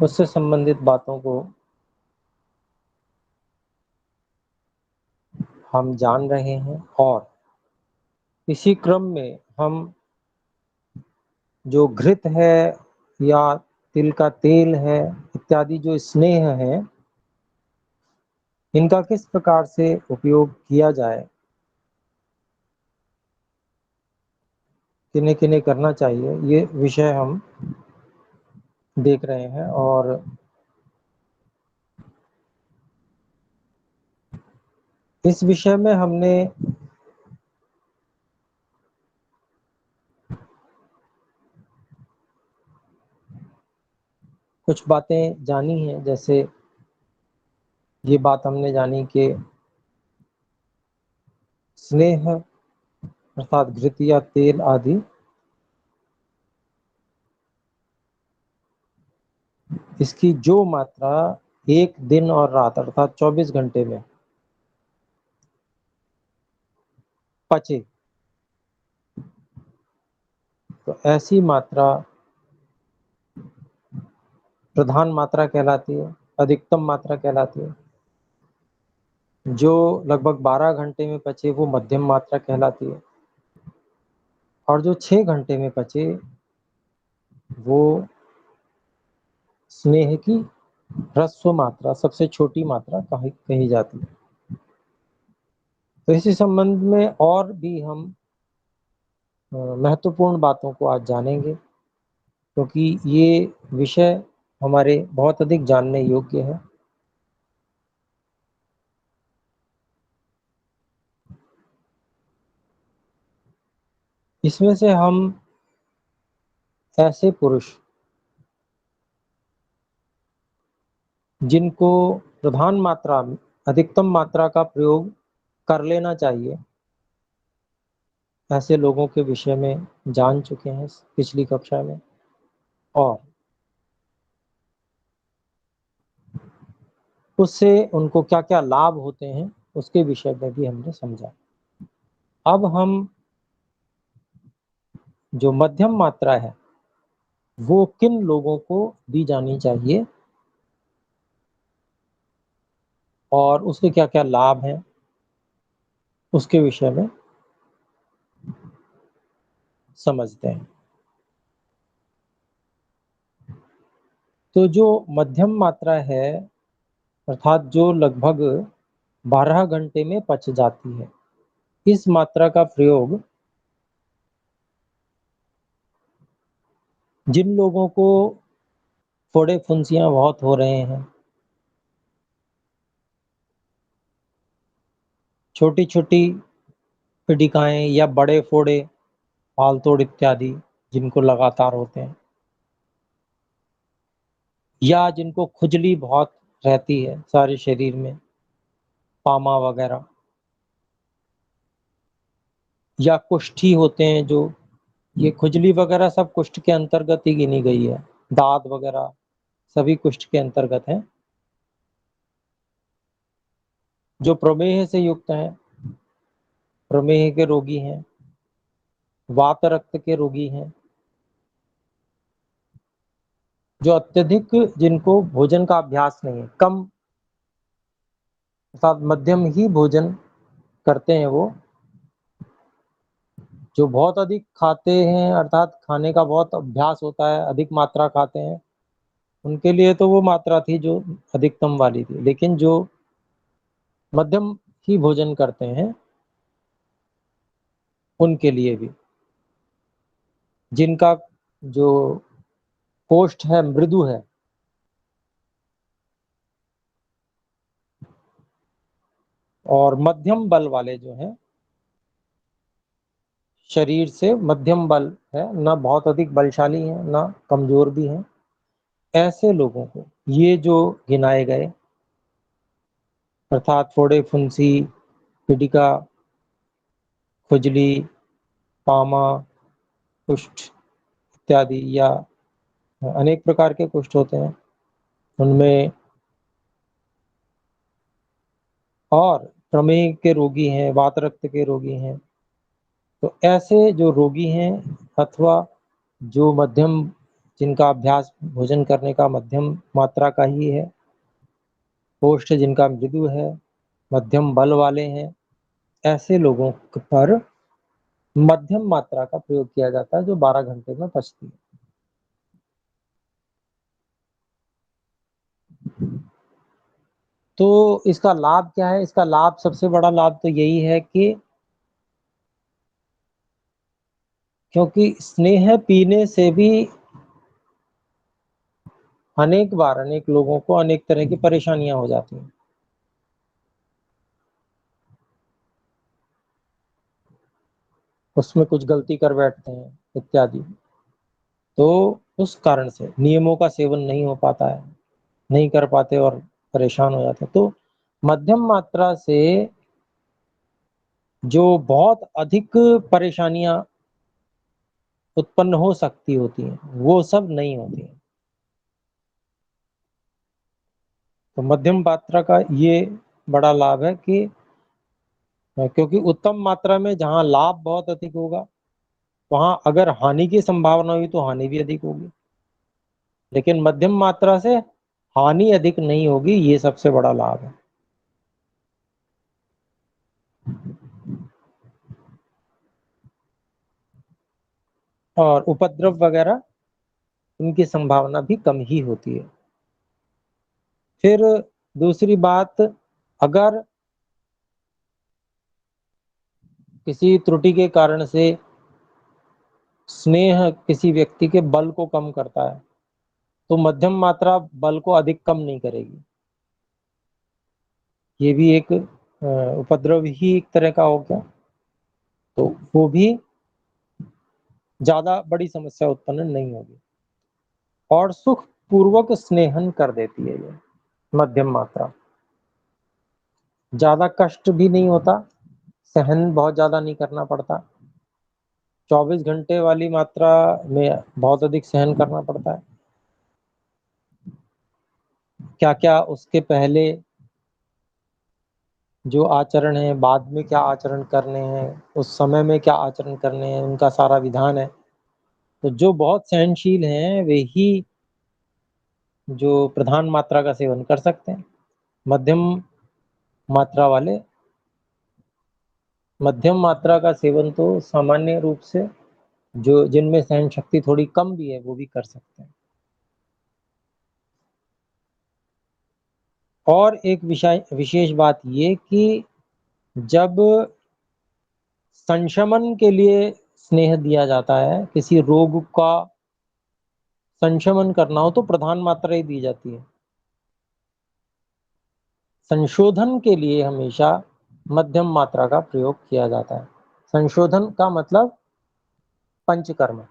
اس سے संबंधित باتوں کو ہم جان رہے ہیں، اور اسی کرم میں ہم جو گھرت ہے یا تل کا تیل ہے اتیادی جو اسنیہ ہیں، ان کا کس پرکار سے اپیوگ کیا جائے، کنہیں کنہیں کرنا چاہیے، یہ وشے ہم دیکھ رہے ہیں۔ اور اس وشے میں ہم نے کچھ باتیں جانی ہیں، جیسے یہ بات ہم نے جانی کہ स्नेह अर्थात घृत या तेल आदि اس کی جو ماترا ایک دن اور رات ارتھات 24 گھنٹے میں پچے، تو ایسی ماترا پردھان ماترا کہلاتی ہے، ادھکتم ماترا کہلاتی ہے۔ جو لگ بھگ 12 گھنٹے میں پچے وہ مدھیم ماترا کہلاتی ہے، اور جو 6 گھنٹے میں پچے وہ स्नेह کی ह्रस्व ماترا، سب سے چھوٹی ماترا کہی جاتی ہے۔ تو اسی سمبندھ میں اور بھی ہم مہتوپورن باتوں کو آج جانیں گے، کیونکہ یہ وشے ہمارے بہت ادھک جاننے یوگیہ ہے۔ اس میں سے ہم ایسے پरुष جن کو پردھان ماترا ادھکتم ماترا کا پریوگ کر لینا چاہیے، ایسے لوگوں کے وشے میں جان چکے ہیں پچھلی کक्षा میں، اور اس سے ان کو کیا کیا لابھ ہوتے ہیں اس کے وشے میں بھی ہم نے سمجھا۔ اب ہم جو مدھیم ماترا ہے وہ کن لوگوں کو دی جانی چاہیے اور اس کے کیا کیا لابھ ہیں اس کے وشے میں سمجھتے ہیں۔ تو جو مدھیم ماترا ہے ارتھات جو لگ بھگ 12 گھنٹے میں پچ جاتی ہے، اس ماترا کا پریوگ جن لوگوں کو پھوڑے پھنسیاں بہت ہو رہے ہیں، چھوٹی چھوٹی پٹیکائیں یا بڑے پھوڑے پال توڑ اتیادی جن کو لگاتار ہوتے ہیں، یا جن کو کھجلی بہت رہتی ہے سارے شریر میں، پاما وغیرہ، یا کشٹھی ہوتے ہیں، جو یہ کھجلی وغیرہ سب کشٹ کے انترگت ہی گنی گئی ہے، داد وغیرہ سبھی کشٹ کے انترگت ہیں، جو پرمیہ سے یکت ہیں، پرمیہ کے روگی ہیں، وات رکت کے روگی ہیں، جو اتیہدک جن کو بھوجن کا ابھیاس نہیں ہے، کم مدھیم ہی بھوجن کرتے ہیں، وہ جو بہت ادھک کھاتے ہیں ارتھات کھانے کا بہت ابھیاس ہوتا ہے، ادھک ماترا کھاتے ہیں، ان کے لیے تو وہ ماترا تھی جو ادھکتم والی تھی، لیکن جو مدھیم ہی بھوجن کرتے ہیں ان کے لیے بھی، جن کا جو کوشٹ ہے مردو ہے، اور مدھیم بل والے جو ہیں، شریر سے مدھیم بل ہے، نہ بہت ادھک بلشالی ہیں نہ کمزور بھی ہیں، ایسے لوگوں کو یہ جو گنائے گئے ارتھات پھوڑے پھنسی، پٹیکا، کھجلی، پاما، کشٹ اتیادی، یا انیک پرکار کے کشٹ ہوتے ہیں ان میں، اور پرمیہ کے روگی ہیں، وات رکت کے روگی ہیں، تو ایسے جو روگی ہیں اتھوا جو مدھیم जिन का अभ्यास भोजन करने का मध्यम मात्रा का ही है, कोष्ठ जिनका मृदु है, मध्यम बल वाले हैं, ऐसे लोगों पर मध्यम मात्रा का प्रयोग किया जाता है जो 12 घंटे में पचती है। तो इसका लाभ क्या है? इसका लाभ, सबसे बड़ा लाभ तो यही है कि क्योंकि स्नेह पीने से भी अनेक बार अनेक लोगों को अनेक तरह की परेशानियां हो जाती हैं। उसमें कुछ गलती कर बैठते हैं इत्यादि। तो उस कारण से नियमों का सेवन नहीं हो पाता है, नहीं कर पाते और परेशान हो जाते हैं। तो मध्यम मात्रा से जो बहुत अधिक परेशानियां उत्पन्न हो सकती होती हैं, वो सब नहीं होती हैं। तो मध्यम मात्रा का ये बड़ा लाभ है कि क्योंकि उत्तम मात्रा में जहाँ लाभ बहुत अधिक होगा, वहां अगर हानि की संभावना हुई तो हानि भी अधिक होगी, लेकिन मध्यम मात्रा से हानि अधिक नहीं होगी, ये सबसे बड़ा लाभ है। और उपद्रव वगैरह उनकी संभावना भी कम ही होती है। फिर दूसरी बात, अगर किसी त्रुटि के कारण से स्नेह किसी व्यक्ति के बल को कम करता है, तो मध्यम मात्रा बल को अधिक कम नहीं करेगी। ये भी एक उपद्रव ही एक तरह का हो गया, तो वो भी ज्यादा बड़ी समस्या उत्पन्न नहीं होगी। और सुख पूर्वक स्नेहन कर देती है ये मध्यम मात्रा। ज्यादा कष्ट भी नहीं होता, सहन बहुत ज्यादा नहीं करना पड़ता। 24 घंटे वाली मात्रा में बहुत अधिक सहन करना पड़ता है। क्या क्या उसके पहले जो आचरण है, बाद में क्या आचरण करने हैं, उस समय में क्या आचरण करने हैं, उनका सारा विधान है। तो जो बहुत सहनशील हैं वे ही जो प्रधान मात्रा का सेवन कर सकते हैं। मध्यम मात्रा वाले, मध्यम मात्रा का सेवन तो सामान्य रूप से जो जिनमें सहन शक्ति थोड़ी कम भी है वो भी कर सकते हैं। और एक विशेष बात ये कि जब संशमन के लिए स्नेह दिया जाता है, किसी रोग का संशमन करना हो तो प्रधान मात्रा ही दी जाती है। संशोधन के लिए हमेशा मध्यम मात्रा का प्रयोग किया जाता है। संशोधन का मतलब पंचकर्म।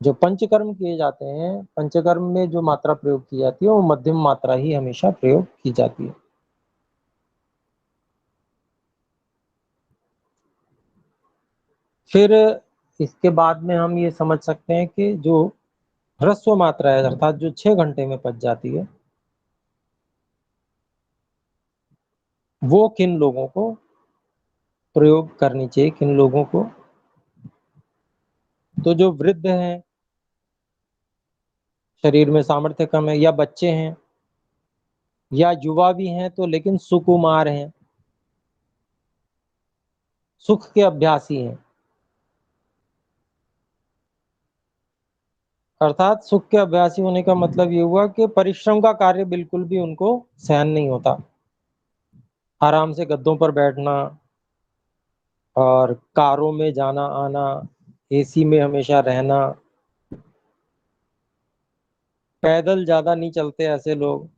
जो पंचकर्म किए जाते हैं, पंचकर्म में जो मात्रा प्रयोग की जाती है वो मध्यम मात्रा ही हमेशा प्रयोग की जाती है। फिर इसके बाद में हम ये समझ सकते हैं कि जो ह्रस्व मात्रा है, अर्थात जो 6 घंटे में पच जाती है, वो किन लोगों को प्रयोग करनी चाहिए, किन लोगों को? तो जो वृद्ध हैं, शरीर में सामर्थ्य कम है, या बच्चे हैं, या युवा भी हैं तो लेकिन सुकुमार हैं, सुख के अभ्यासी हैं। अर्थात सुख के अभ्यासी होने का मतलब ये हुआ कि परिश्रम का कार्य बिल्कुल भी उनको सहन नहीं होता। आराम से गद्दों पर बैठना और कारों में जाना आना, एसी में हमेशा रहना, पैदल ज्यादा नहीं चलते ऐसे लोग,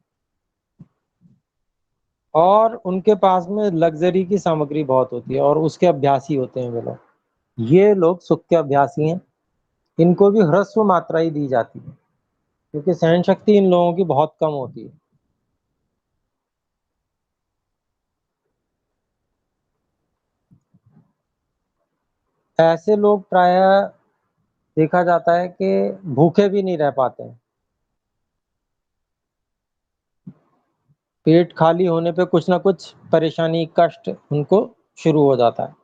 और उनके पास में लग्जरी की सामग्री बहुत होती है और उसके अभ्यासी होते हैं वे लोग। ये लोग सुख के अभ्यासी हैं। इनको भी ह्रस्व मात्रा ही दी जाती है क्योंकि सहन शक्ति इन लोगों की बहुत कम होती है। ऐसे लोग प्रायः देखा जाता है कि भूखे भी नहीं रह पाते हैं। पेट खाली होने पे कुछ ना कुछ परेशानी, कष्ट उनको शुरू हो जाता है।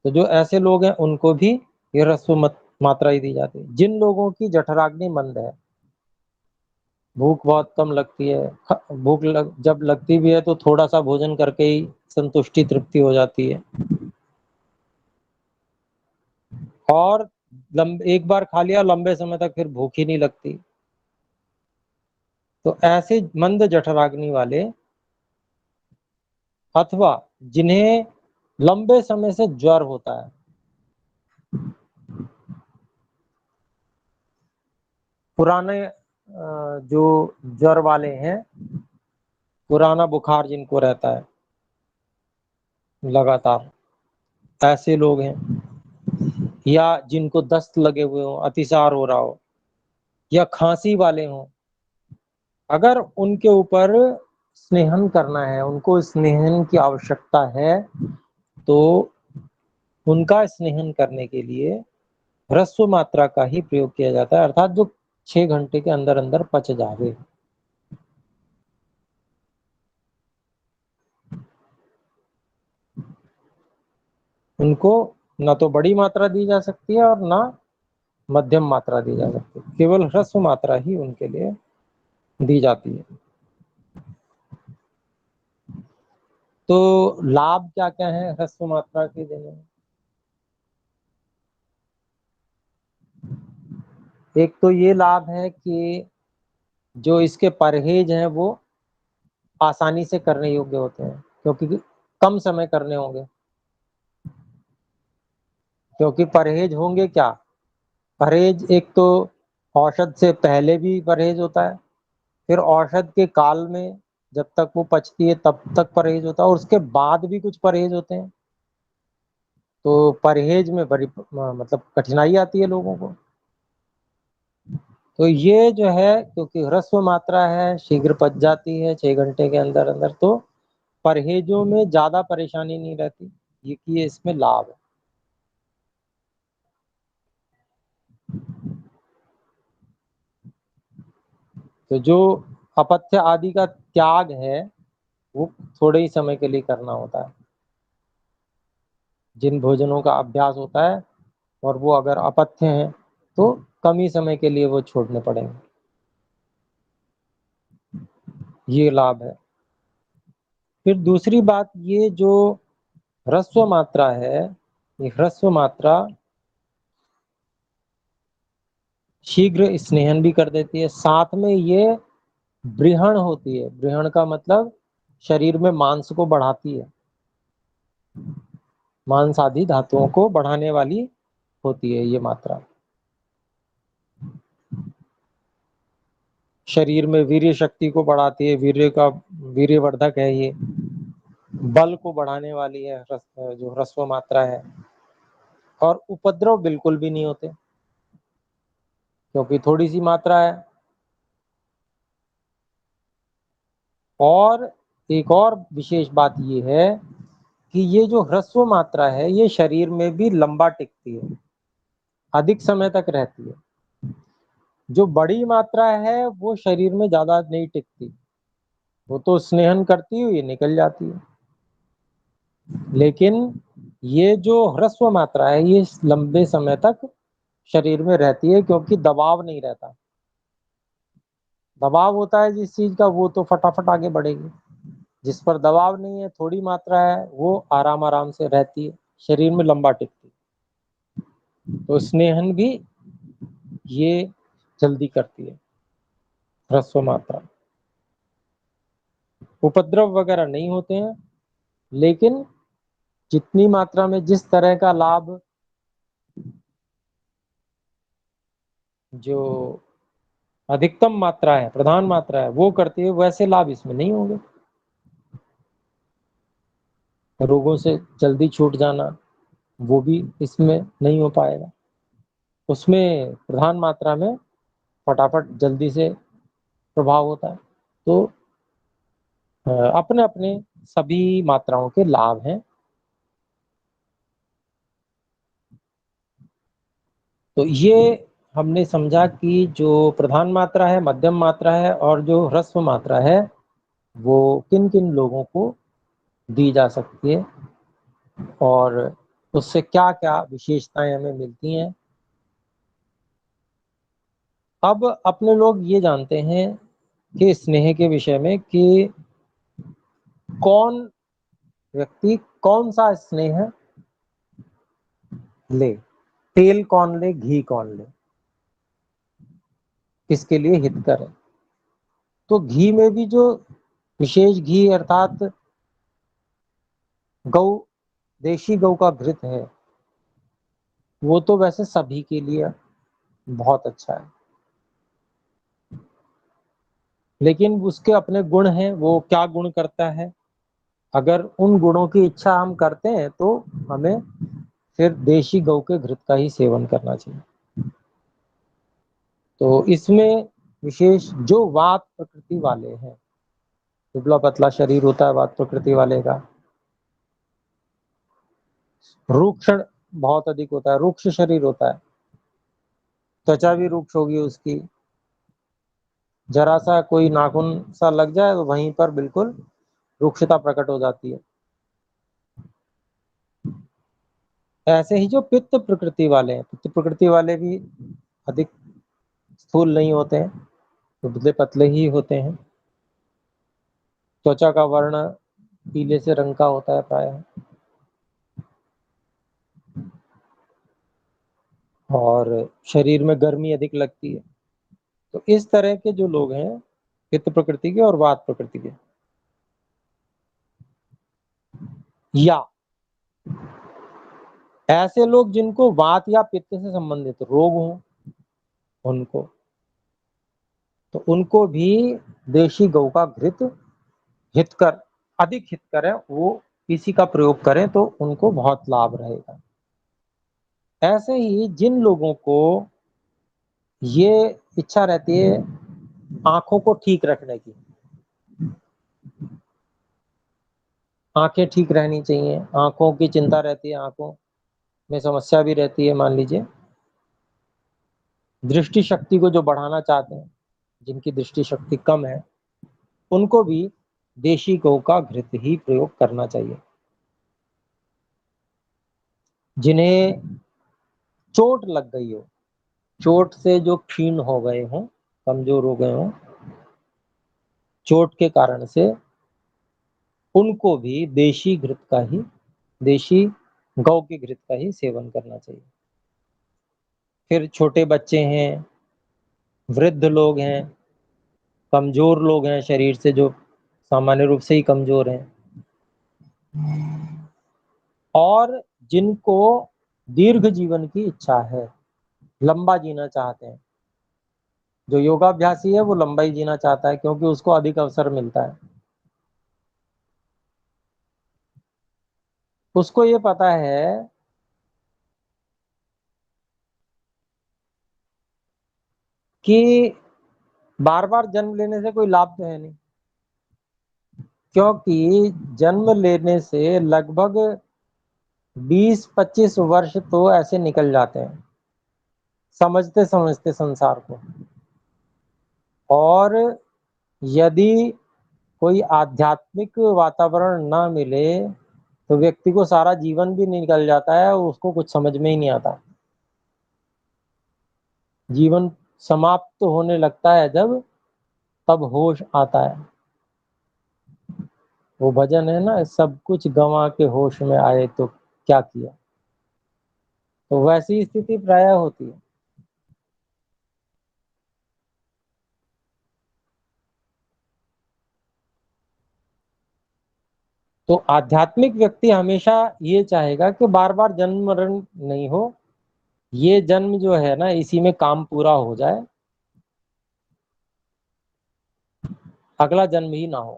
तो जो ऐसे लोग हैं उनको भी ये ह्रस्व मात्रा ही दी जाती है। जिन लोगों की जठराग्नि मंद है, भूख बहुत कम लगती है, जब लगती भी है तो थोड़ा सा भोजन करके ही संतुष्टि तृप्ति हो जाती है, और एक बार खा लिया लंबे समय तक फिर भूख ही नहीं लगती। तो ऐसे मंद जठराग्नि वाले, अथवा जिन्हें लंबे समय से ज्वर होता है, पुराने जो ज्वर वाले हैं, पुराना बुखार जिनको रहता है लगातार, ऐसे लोग हैं, या जिनको दस्त लगे हुए हो, अतिसार हो रहा हो, या खांसी वाले हों, अगर उनके ऊपर स्नेहन करना है, उनको स्नेहन की आवश्यकता है, तो उनका स्नेहन करने के लिए ह्रस्व मात्रा का ही प्रयोग किया जाता है, अर्थात जो 6 घंटे के अंदर अंदर पच जावे। उनको न तो बड़ी मात्रा दी जा सकती है और ना मध्यम मात्रा दी जा सकती है, केवल ह्रस्व मात्रा ही उनके लिए दी जाती है। तो लाभ क्या क्या है ह्रस्व मात्रा के देने में? एक तो ये लाभ है कि जो इसके परहेज हैं वो आसानी से करने योग्य होते हैं, क्योंकि कम समय करने होंगे। क्योंकि परहेज होंगे क्या, परहेज एक तो औषध से पहले भी परहेज होता है, फिर औषध के काल में जब तक वो पचती है तब तक परहेज होता है, और उसके बाद भी कुछ परहेज होते हैं। तो परहेज में बड़ी मतलब कठिनाई आती है लोगों को। तो ये जो है, क्योंकि ह्रस्व मात्रा है, शीघ्र पच जाती है 6 घंटे के अंदर अंदर, तो परहेजों में ज्यादा परेशानी नहीं रहती, ये इसमें लाभ है। तो जो अपथ्य आदि का त्याग है वो थोड़े ही समय के लिए करना होता है। जिन भोजनों का अभ्यास होता है और वो अगर अपथ्य हैं तो कम ही समय के लिए वो छोड़ने पड़ेंगे, ये लाभ है। फिर दूसरी बात, ये जो ह्रस्व मात्रा है, ये ह्रस्व मात्रा शीघ्र स्नेहन भी कर देती है, साथ में ये बृहण होती है। बृहण का मतलब शरीर में मांस को बढ़ाती है, मांस आदि धातुओं को बढ़ाने वाली होती है ये मात्रा। शरीर में वीर्य शक्ति को बढ़ाती है, वीर्यवर्धक है ये, बल को बढ़ाने वाली है जो ह्रस्व मात्रा है। और उपद्रव बिल्कुल भी नहीं होते, क्योंकि थोड़ी सी मात्रा है। और एक और विशेष बात ये है कि ये जो ह्रस्व मात्रा है ये शरीर में भी लंबा टिकती है, अधिक समय तक रहती है। जो बड़ी मात्रा है वो शरीर में ज्यादा नहीं टिकती, वो तो स्नेहन करती हुई निकल जाती है। लेकिन ये जो ह्रस्व मात्रा है ये लंबे समय तक शरीर में रहती है, क्योंकि दबाव नहीं रहता। दबाव होता है जिस चीज का वो तो फटाफट आगे बढ़ेगी, जिस पर दबाव नहीं है, थोड़ी मात्रा है, वो आराम आराम से रहती है, शरीर में लंबा टिकती है। तो स्नेहन भी ये जल्दी करती है ह्रस्व मात्रा। उपद्रव वगैरह नहीं होते हैं, लेकिन जितनी मात्रा में जिस तरह का लाभ जो अधिकतम मात्रा है, प्रधान मात्रा है, वो करती है, वैसे लाभ इसमें नहीं होंगे। रोगों से जल्दी छूट जाना वो भी इसमें नहीं हो पाएगा। उसमें प्रधान मात्रा में फटाफट जल्दी से प्रभाव होता है। तो अपने अपने सभी मात्राओं के लाभ हैं। तो ये हमने समझा कि जो प्रधान मात्रा है, मध्यम मात्रा है और जो ह्रस्व मात्रा है वो किन किन लोगों को दी जा सकती है, और उससे क्या क्या विशेषताएं हमें मिलती हैं, اب اپنے لوگ یہ جانتے ہیں کہ اسنیہ کے وشے میں کہ کون ویکتی کون سا اسنیہ لے، تیل کون لے، گھی کون لے، کس کے لیے ہت کر ہے۔ تو گھی میں بھی جو وشیش گھی ارتھات گو، دیشی گو کا گھرت ہے، وہ تو ویسے سبھی کے لیے بہت اچھا ہے، لیکن اس کے اپنے گن ہیں۔ وہ کیا گن کرتا ہے؟ اگر ان گنوں کی اچھا ہم کرتے ہیں تو ہمیں پھر دیشی گو کے گھرت کا ہی سیون کرنا چاہیے۔ تو اس میں وشیش جو وات پرکرتی والے ہیں، دبلا پتلا شریر ہوتا ہے وات پرکرتی والے کا، روکشن بہت ادھک ہوتا ہے، روکش شریر ہوتا ہے، त्वचा بھی روکش ہوگی اس کی، ذرا سا کوئی ناخن سا لگ جائے تو وہیں پر بالکل روکشتا پرکٹ ہو جاتی ہے۔ ایسے ہی جو پت پرکرتی والے ہیں، پت پرکرتی والے بھی ادھک استھول نہیں ہوتے ہیں، دبلے پتلے ہی ہوتے ہیں، त्वचा کا ورن پیلے سے رنگ کا ہوتا ہے پرائے، اور شریر میں گرمی ادھک لگتی ہے۔ تو اس طرح کے جو لوگ ہیں پت پرکرتی کے اور وات پرکرتی کے، یا ایسے لوگ جن کو وات یا پت سے سبندت روگ ہوں، ان کو تو ان کو بھی دیشی گو کا گھرت ہت کر، ادھک ہت کر ہے وہ اسی کا پریوگ کریں تو ان کو بہت لابھ رہے گا۔ ایسے ہی جن لوگوں کو یہ اچھا رہتی ہے آنکھوں کو ٹھیک رکھنے کی، آنکھیں ٹھیک رہنی چاہیے، آنکھوں کی چنتا رہتی ہے، آنکھوں میں سمسیا بھی رہتی ہے، مان لیجیے درشٹی شکتی کو جو بڑھانا چاہتے ہیں، جن کی درشٹی شکتی کم ہے، ان کو بھی دیشی گو کا گھرت ہی پریوگ کرنا چاہیے۔ جنہیں چوٹ لگ گئی ہو، چوٹ سے جو کھین ہو گئے ہوں، کمزور ہو گئے ہوں چوٹ کے کارن سے، ان کو بھی دیشی گھرت کا ہی، دیشی گو کے گھرت کا ہی سیون کرنا چاہیے۔ پھر چھوٹے بچے ہیں، وردھ لوگ ہیں، کمزور لوگ ہیں شریر سے، جو سامانیہ روپ سے ہی کمزور ہیں، اور جن کو دیرگھ جیون کی اچھا ہے، لمبا جینا چاہتے ہیں۔ جو یوگابھیاسی ہے وہ لمبا ہی جینا چاہتا ہے کیونکہ اس کو ادھک اوسر ملتا ہے، اس کو یہ پتا ہے کہ بار بار جنم لینے سے کوئی لابھ تو ہے نہیں، کیونکہ جنم لینے سے لگ بھگ 20-25 ورش تو ایسے نکل جاتے ہیں سمجھتے سمجھتے سنسار کو، اور یدی کوئی آدھیاتمک واتاورن نہ ملے تو ویکتی کو سارا جیون بھی نکل جاتا ہے، اس کو کچھ سمجھ میں ہی نہیں آتا۔ جیون سماپت ہونے لگتا ہے جب، تب ہوش آتا ہے۔ وہ بھجن ہے نا، سب کچھ گنوا کے ہوش میں آئے تو کیا کیا، تو ویسی استھتی پرایہ ہوتی ہے۔ تو آدھیاتمک ویکتی ہمیشہ یہ چاہے گا کہ بار بار جنم مرن نہیں ہو، یہ جنم جو ہے نا اسی میں کام پورا ہو جائے، اگلا جنم ہی نہ ہو۔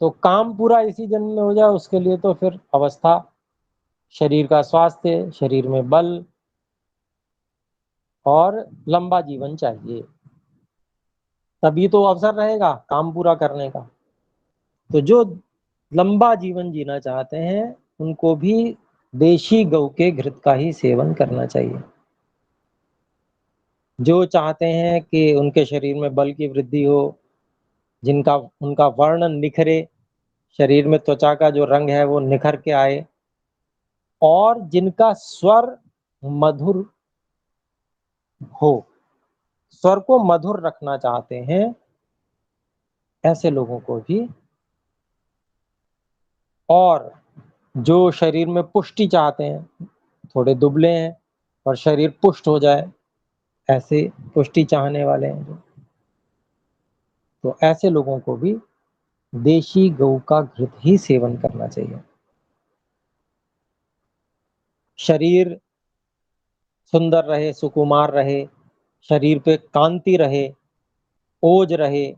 تو کام پورا اسی جنم میں ہو جائے، اس کے لیے تو پھر اوستھا، شریر کا سواستھ، شریر میں بل اور لمبا جیون چاہیے، تبھی تو اوسر رہے گا کام پورا کرنے کا۔ تو جو لمبا جیون جینا چاہتے ہیں ان کو بھی دیشی گو کے گھرت کا ہی سیون کرنا چاہیے۔ جو چاہتے ہیں کہ ان کے شریر میں بل کی ودھی ہو، ان کا ورن نکھرے، شریر میں त्वचा کا جو رنگ ہے وہ نکھر کے آئے، اور جن کا سور مدھر ہو، स्वर को मधुर रखना चाहते हैं, ऐसे लोगों को भी, और जो शरीर में पुष्टि चाहते हैं, थोड़े दुबले हैं और शरीर पुष्ट हो जाए, ऐसे पुष्टि चाहने वाले हैं जो, तो ऐसे लोगों को भी देशी गौ का घृत ही सेवन करना चाहिए। शरीर सुंदर रहे, सुकुमार रहे, शरीर पे कांति रहे, ओज रहे,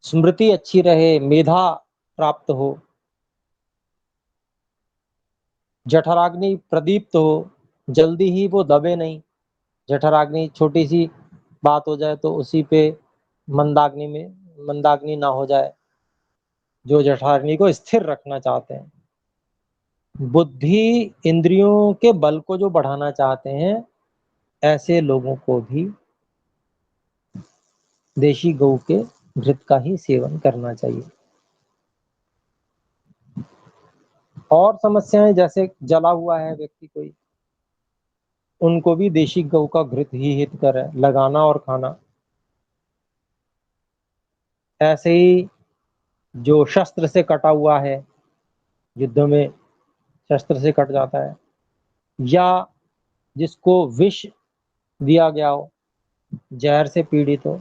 स्मृति अच्छी रहे, मेधा प्राप्त हो, जठराग्नि प्रदीप्त हो, जल्दी ही वो दबे नहीं। जठराग्नि छोटी सी बात हो जाए तो उसी पे मंदाग्नि ना हो जाए, जो जठराग्नि को स्थिर रखना चाहते हैं। बुद्धि इंद्रियों के बल को जो बढ़ाना चाहते हैं, ऐसे लोगों को भी देशी गौ के घृत का ही सेवन करना चाहिए। और समस्याएं जैसे जला हुआ है व्यक्ति कोई, उनको भी देशी गौ का घृत ही हितकर है लगाना और खाना। ऐसे ही जो शस्त्र से कटा हुआ है, युद्ध में शस्त्र से कट जाता है, या जिसको विष दिया गया हो, जहर से पीड़ित हो,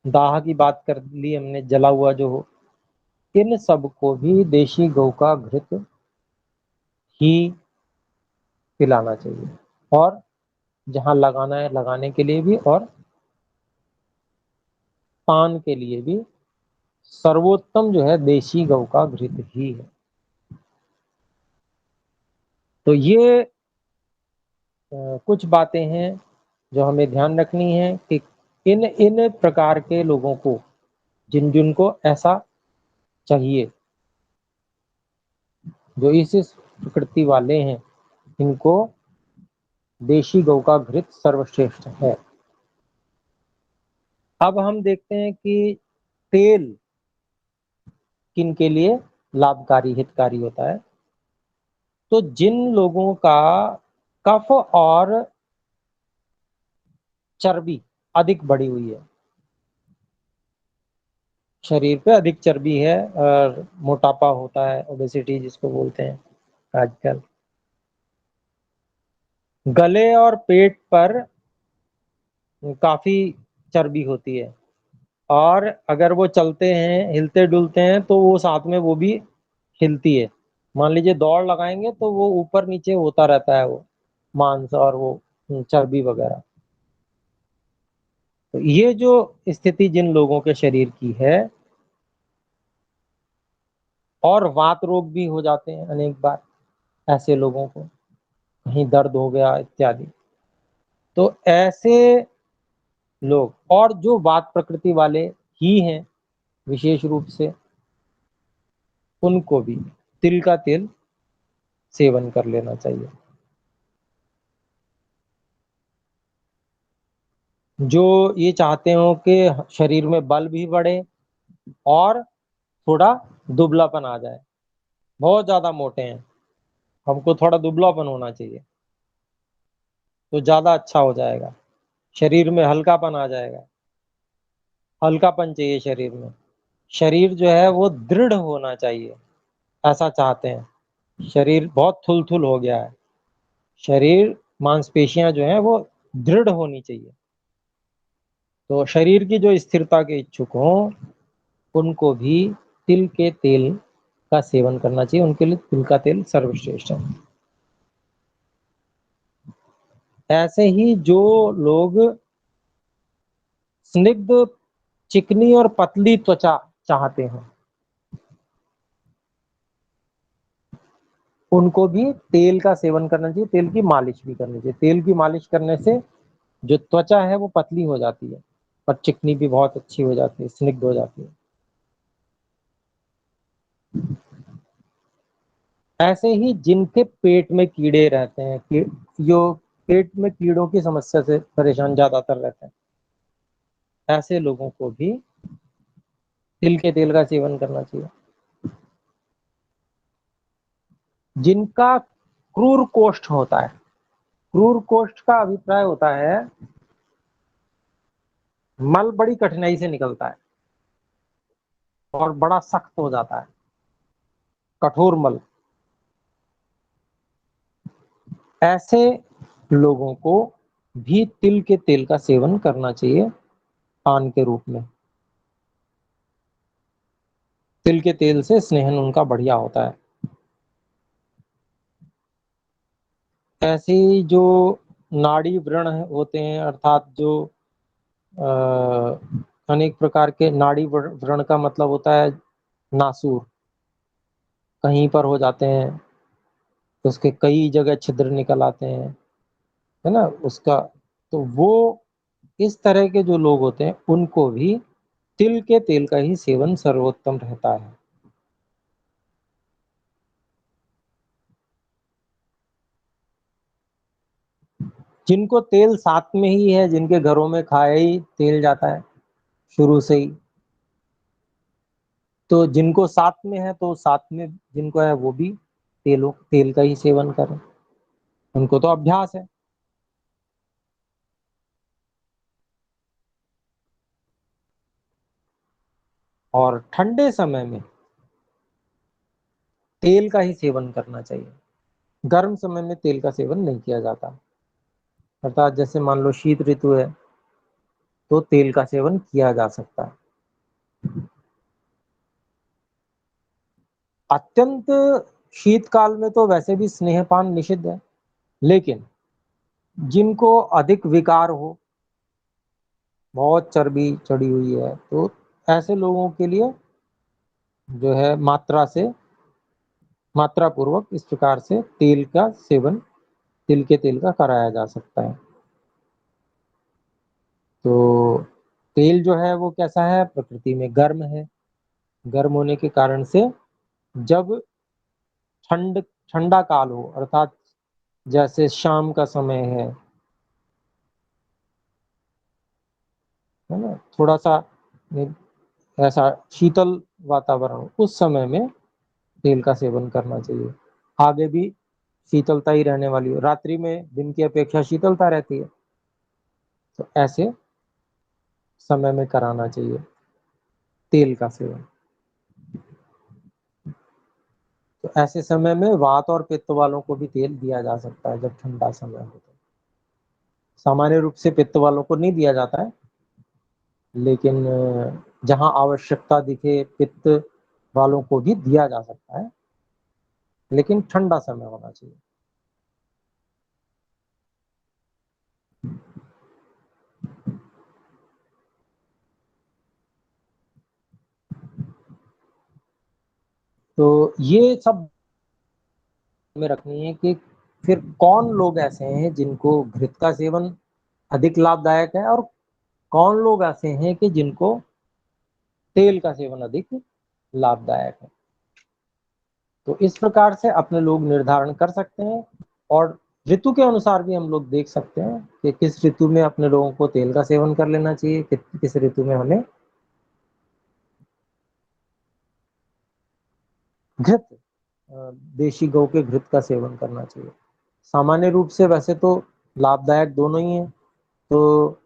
दाह की बात कर ली हमने, जला हुआ जो हो, इन सब को भी देशी गौ का घृत ही पिलाना चाहिए। और जहां लगाना है लगाने के लिए भी, और पान के लिए भी सर्वोत्तम जो है देशी गौ का घृत ही है। तो ये कुछ बातें हैं जो हमें ध्यान रखनी है कि इन इन प्रकार के लोगों को, जिन जिनको ऐसा चाहिए, जो इस प्रकृति वाले हैं, इनको देशी गौ का घृत सर्वश्रेष्ठ है। अब हम देखते हैं कि तेल किन के लिए लाभकारी हितकारी होता है। तो जिन लोगों का कफ और चर्बी अधिक बढ़ी हुई है, शरीर पे अधिक चर्बी है और मोटापा होता है, ओबेसिटी जिसको बोलते हैं आजकल, गले और पेट पर काफी चर्बी होती है, और अगर वो चलते हैं, हिलते डुलते हैं, तो वो साथ में वो भी हिलती है। मान लीजिए दौड़ लगाएंगे तो वो ऊपर नीचे होता रहता है, वो मांस और वो चर्बी वगैरह। तो ये जो स्थिति जिन लोगों के शरीर की है, और वात रोग भी हो जाते हैं अनेक बार ऐसे लोगों को, कहीं दर्द हो गया इत्यादि, तो ऐसे लोग, और जो वात प्रकृति वाले ही हैं विशेष रूप से, उनको भी तिल का तेल सेवन कर लेना चाहिए। जो ये चाहते हो कि शरीर में बल भी बढ़े और थोड़ा दुबलापन आ जाए, बहुत ज्यादा मोटे हैं, हमको थोड़ा दुबलापन होना चाहिए तो ज्यादा अच्छा हो जाएगा, शरीर में हल्कापन आ जाएगा, हल्कापन चाहिए शरीर में, शरीर जो है वो दृढ़ होना चाहिए, ऐसा चाहते हैं। शरीर बहुत थुलथुल हो गया है, शरीर मांसपेशियां जो है वो दृढ़ होनी चाहिए। तो शरीर की जो स्थिरता के इच्छुक हों, उनको भी तिल के तेल का सेवन करना चाहिए, उनके लिए तिल का तेल सर्वश्रेष्ठ है। ऐसे ही जो लोग स्निग्ध, चिकनी और पतली त्वचा चाहते हैं, उनको भी तेल का सेवन करना चाहिए, तेल की मालिश भी करनी चाहिए। तेल की मालिश करने से जो त्वचा है वो पतली हो जाती है और चिकनी भी बहुत अच्छी हो जाती है, स्निग्ध हो जाती है। ऐसे ही जिनके पेट में कीड़े रहते हैं, जो पेट में कीड़ों की समस्या से परेशान ज्यादातर रहते हैं, ऐसे लोगों को भी तिल के तेल का सेवन करना चाहिए। जिनका क्रूर कोष्ठ होता है, क्रूर कोष्ठ का अभिप्राय होता है मल बड़ी कठिनाई से निकलता है और बड़ा सख्त हो जाता है, कठोर मल। ऐसे लोगों को भी तिल के तेल का सेवन करना चाहिए पान के रूप में। तिल के तेल से स्नेहन उनका बढ़िया होता है। ऐसे ही जो नाड़ी व्रण होते हैं, अर्थात जो अनेक प्रकार के नाड़ी व्रण का मतलब होता है नासूर, कहीं पर हो जाते हैं तो उसके कई जगह छिद्र निकल आते हैं, है ना उसका। तो वो इस तरह के जो लोग होते हैं उनको भी तिल के तेल का ही सेवन सर्वोत्तम रहता है। जिनको तेल साथ में ही है, जिनके घरों में खाया ही तेल जाता है शुरू से ही, तो जिनको साथ में है तो साथ में जिनको है वो भी तेल का ही सेवन करें, उनको तो अभ्यास है। और ठंडे समय में तेल का ही सेवन करना चाहिए, गर्म समय में तेल का सेवन नहीं किया जाता। अर्थात जैसे मान लो शीत ऋतु है तो तेल का सेवन किया जा सकता है। अत्यंत शीतकाल में तो वैसे भी स्नेहपान निषिद्ध है, लेकिन जिनको अधिक विकार हो, बहुत चर्बी चढ़ी हुई है, तो ऐसे लोगों के लिए जो है मात्रा पूर्वक इस प्रकार से तेल का सेवन, तिल के तेल का कराया जा सकता है। तो तेल जो है वो कैसा है, प्रकृति में गर्म है। गर्म होने के कारण से जब ठंडा काल हो, अर्थात जैसे शाम का समय है ना, थोड़ा सा ऐसा शीतल वातावरण, उस समय में तेल का सेवन करना चाहिए। आगे भी शीतलता ही रहने वाली है, रात्रि में दिन की अपेक्षा शीतलता रहती है, तो ऐसे समय में कराना चाहिए तेल का सेवन। तो ऐसे समय में वात और पित्त वालों को भी तेल दिया जा सकता है जब ठंडा समय हो तो। सामान्य रूप से पित्त वालों को नहीं दिया जाता है, लेकिन जहां आवश्यकता दिखे पित्त वालों को भी दिया जा सकता है, लेकिन ठंडा समय होना चाहिए। तो ये सब में रखनी है कि फिर कौन लोग ऐसे हैं जिनको घृत का सेवन अधिक लाभदायक है, और कौन लोग ऐसे हैं कि जिनको तेल का सेवन अधिक लाभदायक है। तो इस प्रकार से अपने लोग निर्धारण कर सकते हैं, और ऋतु के अनुसार भी हम लोग देख सकते हैं कि किस ऋतु में अपने लोगों को तेल का सेवन कर लेना चाहिए, किस ऋतु में हमें घृत, देशी गौ के घृत का सेवन करना चाहिए। सामान्य रूप से वैसे तो लाभदायक दोनों ही है, तो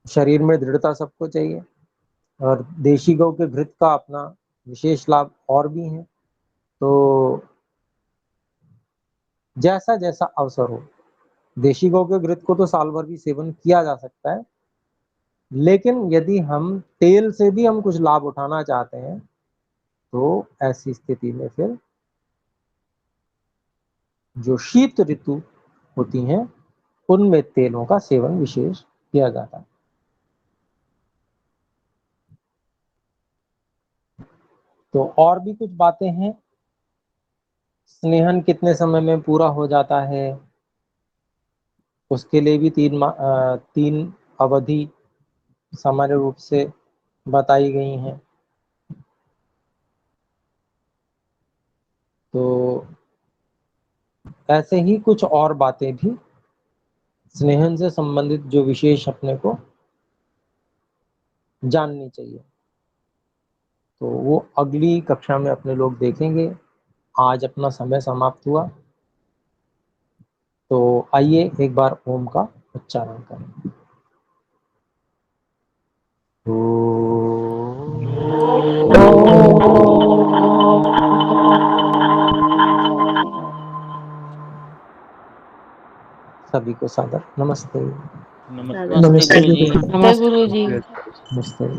शरीर में दृढ़ता सबको चाहिए, और देशी गौ के घृत का अपना विशेष लाभ और भी है। तो जैसा जैसा अवसर हो, देशी गौ के घृत को तो साल भर भी सेवन किया जा सकता है, लेकिन यदि हम तेल से भी हम कुछ लाभ उठाना चाहते हैं तो ऐसी स्थिति में फिर जो शीत ऋतु होती हैं उनमें तेलों का सेवन विशेष किया जाता है। तो और भी कुछ बातें हैं। स्नेहन कितने समय में पूरा हो जाता है, उसके लिए भी तीन अवधि सामान्य रूप से बताई गई हैं। तो ऐसे ही कुछ और बातें भी स्नेहन से संबंधित जो विशेष अपने को जाननी चाहिए, तो वो अगली कक्षा में अपने लोग देखेंगे। आज अपना समय समाप्त हुआ। تو آئیے ایک بار اوم کا اچارن کریں. سبھی کو سادر نمستے. نمستے گرو جی. نمستے.